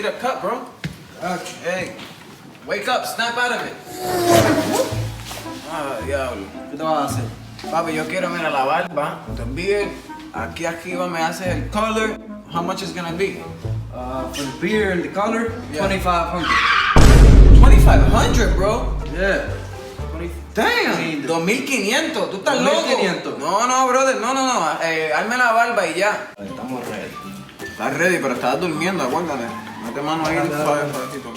eat a cup, bro. Hey, wake up, snap out of it. Ah, diablo. ¿Qué te vas a hacer? Papi, yo quiero, mira, la barba. Te envíe. Aquí arriba me haces el color. How much is gonna be? For the beard and the color, Yeah. 2,500. 2,500, bro. Yeah. Damn. 2,500. ¿Tú estás 2,500. loco? No, brother. No. Hazme la barba y ya. Estamos ready. Estás ready, pero estabas durmiendo, acuérdate. Mete mano ahí, suavecito.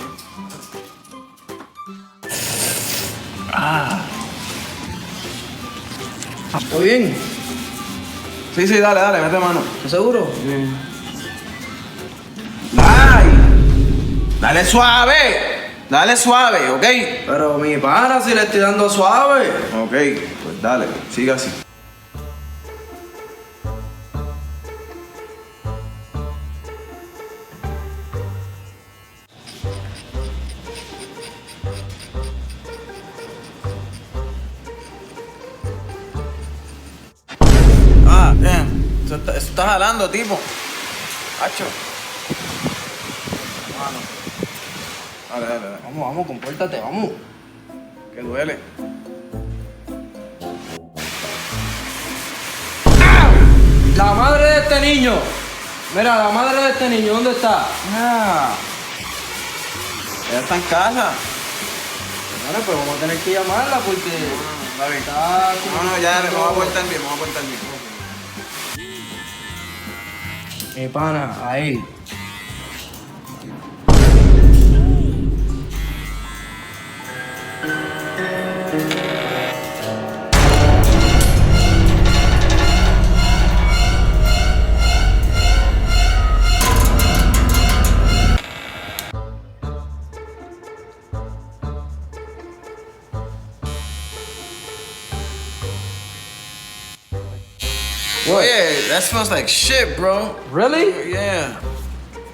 ¿Todo bien? Sí, dale, mete mano. ¿Estás seguro? ¡Ay! Dale suave, ¿ok? Pero mi pana, si le estoy dando suave. Ok, pues dale, sigue así. Ah, damn. Eso está jalando, tipo. Hacho. Dale. Vamos, compórtate, vamos. Que duele. La madre de este niño. Mira, la madre de este niño, ¿dónde está? Ella está en casa. Bueno, pues vamos a tener que llamarla porque Está bien. está... No, ya, me voy a portar bien, Mi pana, ahí. Oye, that smells like shit, bro. Really? Yeah.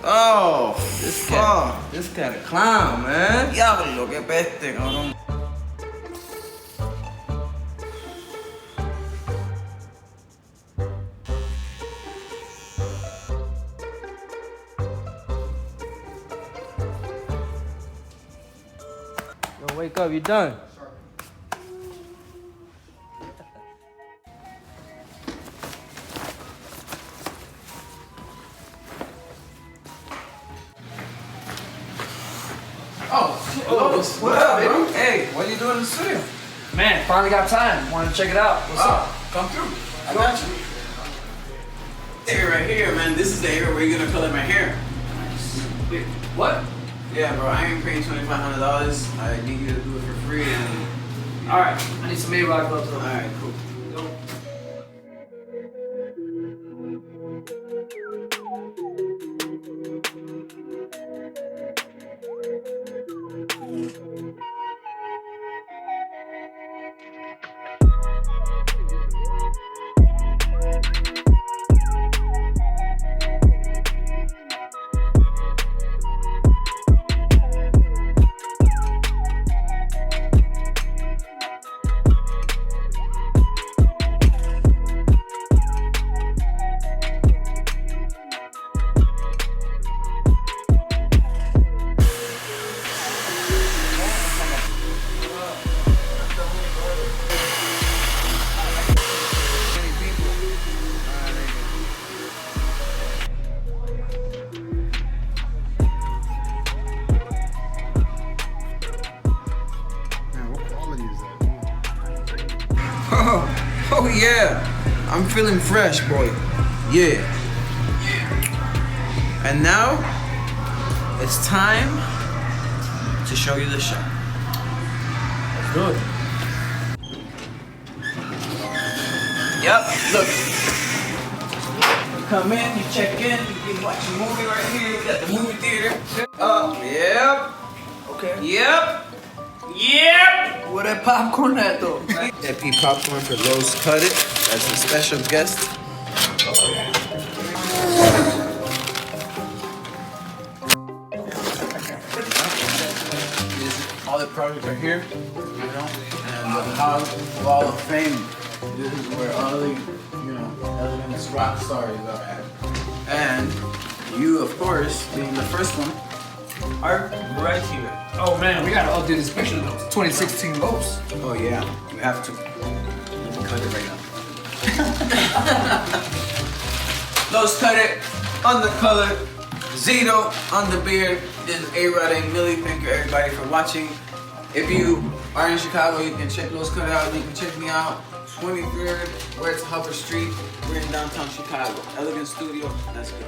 Oh, This fuck. cat, this cat a clown, man. Diablo, qué peste, cabrón. Yo, wake up, you done? What up, baby? Hey, what are you doing in the studio? Man, finally got time. Want to check it out. What's up? Come through. I got you. Area right here, man. This is the area where you're gonna color my hair. Wait, what? Yeah, bro. I ain't paying $2,500. I need you to do it for free. And All right, I need some A-Rod gloves. all right, cool. Oh yeah, I'm feeling fresh, boy. Yeah. And now, it's time to show you the shop. Let's do it. Yep, look. You come in, you check in, you can watch a movie right here. You got the movie theater. Yep. Okay. Yep. Where that popcorn at though? Epi popcorn for Rose Cut It as a special guest. All the products are here, you know, and the Wall of Fame. This is where all the, you know, elements rock stars are at. And you, of course, being the first one, are right here. Oh man, we gotta update this picture of those 2016 lows. Oh yeah, we have to. Let me cut it right now. Los cut it, on the color, Zito on the beard. This is Arod and Millie. Thank you everybody for watching. If you are in Chicago, you can check Los Cut out. You can check me out. 23rd, West Hubber Street. We're in downtown Chicago. Elegant Studio. Let's go.